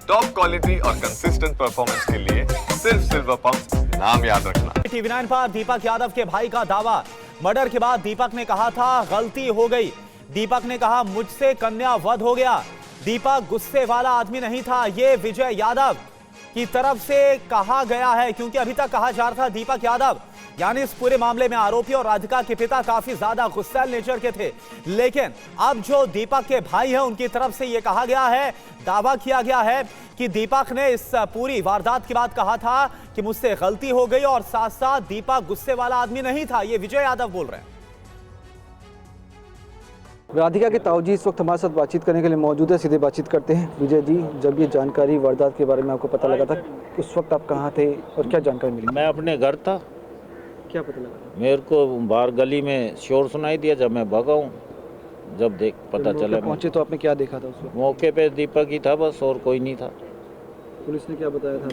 Top quality और consistent performance के लिए सिर्फ सिल्वर पंप नाम याद रखना। TV9 पर दीपक यादव के भाई का दावा। मर्डर के बाद दीपक ने कहा था गलती हो गई। दीपक ने कहा मुझसे कन्या वध हो गया। दीपक गुस्से वाला आदमी नहीं था, ये विजय यादव की तरफ से कहा गया है, क्योंकि अभी तक कहा जा रहा था दीपक यादव यानी इस पूरे मामले में आरोपी और राधिका के पिता काफी ज्यादा गुस्सैल नेचर के थे। लेकिन अब जो दीपक के भाई हैं उनकी तरफ से यह कहा गया है, दावा किया गया है कि दीपक ने इस पूरी वारदात के बाद कहा था कि मुझसे गलती हो गई और साथ साथ दीपक गुस्से वाला आदमी नहीं था। ये विजय यादव बोल रहे हैं। राधिका के ताऊजी इस वक्त हमारे साथ बातचीत करने के लिए मौजूद है। सीधे बातचीत करते हैं। विजय जी, जब ये जानकारी वारदात के बारे में आपको पता लगा था, उस वक्त आप कहाँ थे और क्या जानकारी मिली? मैं अपने घर था। क्या पता लगा? मेरे को बाहर गली में शोर सुनाई दिया। जब मैं भागा हूँ, जब पता चला पहुंचे तो आपने क्या देखा था उस वक्त? मौके पे दीपक ही था बस, और कोई नहीं था। पुलिस ने क्या बताया था?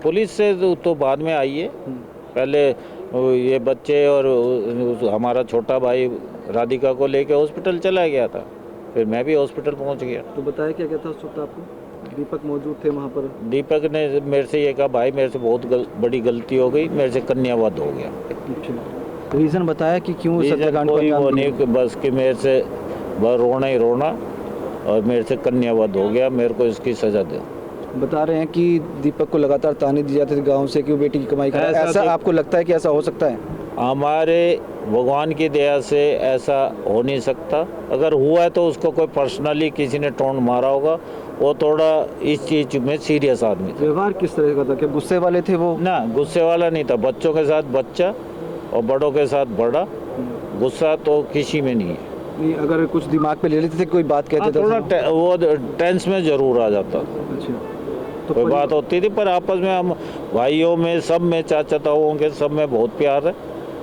पुलिस से तो बाद में आई है। पहले ये बच्चे और हमारा छोटा भाई राधिका को लेके हॉस्पिटल चला गया था, फिर मैं भी हॉस्पिटल पहुंच गया। तो बताया क्या क्या था उस वक्त आपको? दीपक मौजूद थे वहाँ पर? दीपक ने मेरे से ये कहा, भाई मेरे से बहुत बड़ी गलती हो गई, मेरे से कन्यावध हो गया। अच्छा, रीज़न बताया कि क्यों सत्याकांड? कोई वो नहीं, बस कि मेरे से बस रोना ही रोना और मेरे से कन्यावध हो गया, मेरे को इसकी सजा दे। बता रहे हैं कि दीपक को लगातार ताने दिए जाते थे गांव से कि वो बेटी की कमाई कर रहा है। ऐसा आपको लगता है कि ऐसा हो सकता है? हमारे भगवान की दया से ऐसा हो नहीं सकता। अगर हुआ है तो उसको कोई पर्सनली किसी ने टोन मारा होगा। वो थोड़ा इस चीज में सीरियस आदमी था। व्यवहार किस तरह का था? क्या गुस्से वाले थे वो? ना, गुस्से वाला नहीं था। बच्चों के साथ बच्चा और बड़ों के साथ बड़ा। गुस्सा तो किसी में नहीं है। नहीं, अगर कुछ दिमाग पे ले लेते थे, कोई बात कहते थे, थोड़ा वो टेंस में जरूर आ जाता। अच्छा, तो कोई बात होती थी, पर आपस में हम भाइयों में, सब में, चाचा ताऊओं के सब में बहुत प्यार है।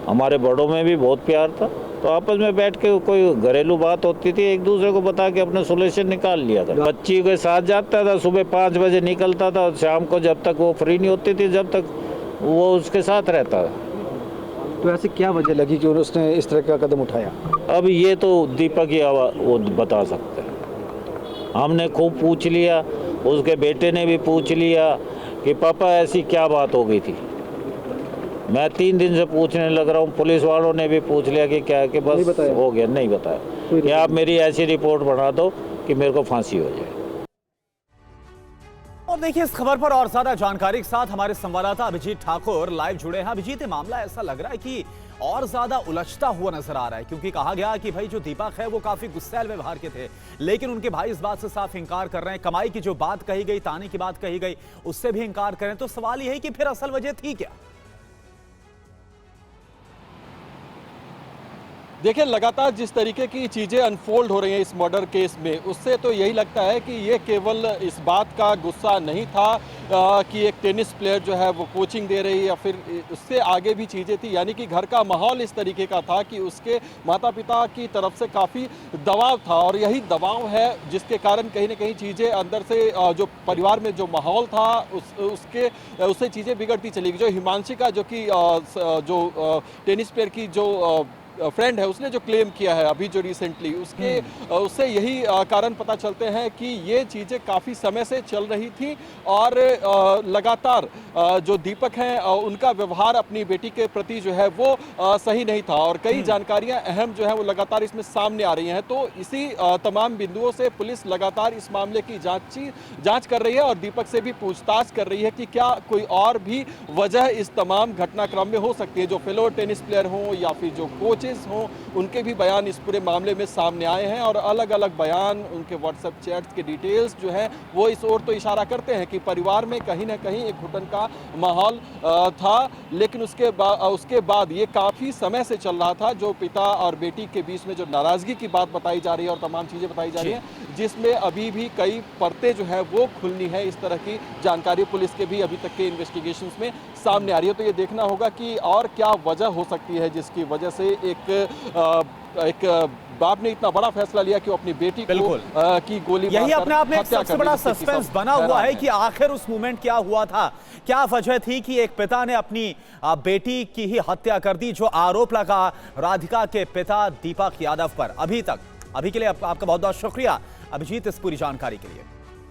हमारे बड़ों में भी बहुत प्यार था। तो आपस में बैठ के कोई घरेलू बात होती थी, एक दूसरे को बता के अपना सोल्यूशन निकाल लिया था। बच्ची के साथ जाता था, सुबह 5 बजे निकलता था और शाम को जब तक वो फ्री नहीं होती थी, जब तक वो उसके साथ रहता था। तो ऐसी क्या वजह लगी कि उसने इस तरह का कदम उठाया? अब ये तो दीपक ही वो बता सकते हैं। हमने खूब पूछ लिया, उसके बेटे ने भी पूछ लिया कि पापा ऐसी क्या बात हो गई थी। मैं 3 दिन से पूछने लग रहा हूँ। पुलिस वालों ने भी पूछ लिया कि क्या, कि बस हो गया, नहीं बताया कि आप मेरी ऐसी रिपोर्ट बना दो कि मेरे को फांसी हो जाए। और देखिए, इस खबर पर और ज्यादा जानकारी के साथ हमारे संवाददाता अभिजीत ठाकुर लाइव जुड़े हैं। अभिजीत, ये मामला ऐसा लग रहा है कि और ज्यादा उलझता हुआ नजर आ रहा है, क्योंकि कहा गया कि भाई जो दीपक है वो काफी गुस्सैल व्यवहार के थे, लेकिन उनके भाई इस बात से साफ इंकार कर रहे हैं। कमाई की जो बात कही गई, ताने की बात कही गई, उससे भी इंकार करें। तो सवाल यह है कि फिर असल वजह थी क्या? देखिए, लगातार जिस तरीके की चीज़ें अनफोल्ड हो रही हैं इस मर्डर केस में, उससे तो यही लगता है कि ये केवल इस बात का गुस्सा नहीं था कि एक टेनिस प्लेयर जो है वो कोचिंग दे रही, या फिर उससे आगे भी चीज़ें थी। यानी कि घर का माहौल इस तरीके का था कि उसके माता पिता की तरफ से काफ़ी दबाव था, और यही दबाव है जिसके कारण कहीं ना कहीं चीज़ें अंदर से जो परिवार में जो माहौल था उससे चीज़ें बिगड़ती चली गई। जो हिमांशिका, जो कि जो टेनिस प्लेयर की जो फ्रेंड है, उसने जो क्लेम किया है अभी जो रिसेंटली, उससे यही कारण पता चलते हैं कि ये चीज़ें काफ़ी समय से चल रही थी, और लगातार जो दीपक हैं उनका व्यवहार अपनी बेटी के प्रति जो है वो सही नहीं था, और कई जानकारियां अहम जो है वो लगातार इसमें सामने आ रही हैं। तो इसी तमाम बिंदुओं से पुलिस लगातार इस मामले की जांच कर रही है, और दीपक से भी पूछताछ कर रही है कि क्या कोई और भी वजह इस तमाम घटनाक्रम में हो सकती है। जो फेलो टेनिस प्लेयर हों या फिर जो कोच हों, उनके भी बयान इस पूरे मामले में सामने आए हैं, और अलग अलग बयान, उनके व्हाट्सएप चैट्स के डिटेल्स जो हैं वो इस ओर तो इशारा करते हैं कि परिवार में कहीं ना कहीं एक घुटन का माहौल था। लेकिन उसके बाद ये काफ़ी समय से चल रहा था, जो पिता और बेटी के बीच में जो नाराज़गी की बात बताई जा रही है और तमाम चीज़ें बताई जा रही हैं, जिसमें अभी भी कई परतें जो है वो खुलनी है। इस तरह की जानकारी पुलिस के भी अभी तक के इन्वेस्टिगेशंस में सामने आ रही है। तो ये देखना होगा कि और क्या वजह हो सकती है जिसकी वजह से एक बाप ने इतना बड़ा फैसला लिया कि वो अपनी बेटी को की गोली यही अपने आप में एक सबसे बड़ा सस्पेंस बना हुआ है कि आखिर उस मोमेंट क्या हुआ था, क्या वजह थी कि एक पिता ने अपनी बेटी की ही हत्या कर दी, जो आरोप लगा राधिका के पिता दीपक यादव पर। अभी के लिए आपका बहुत बहुत शुक्रिया अभिजीत इस पूरी जानकारी के लिए।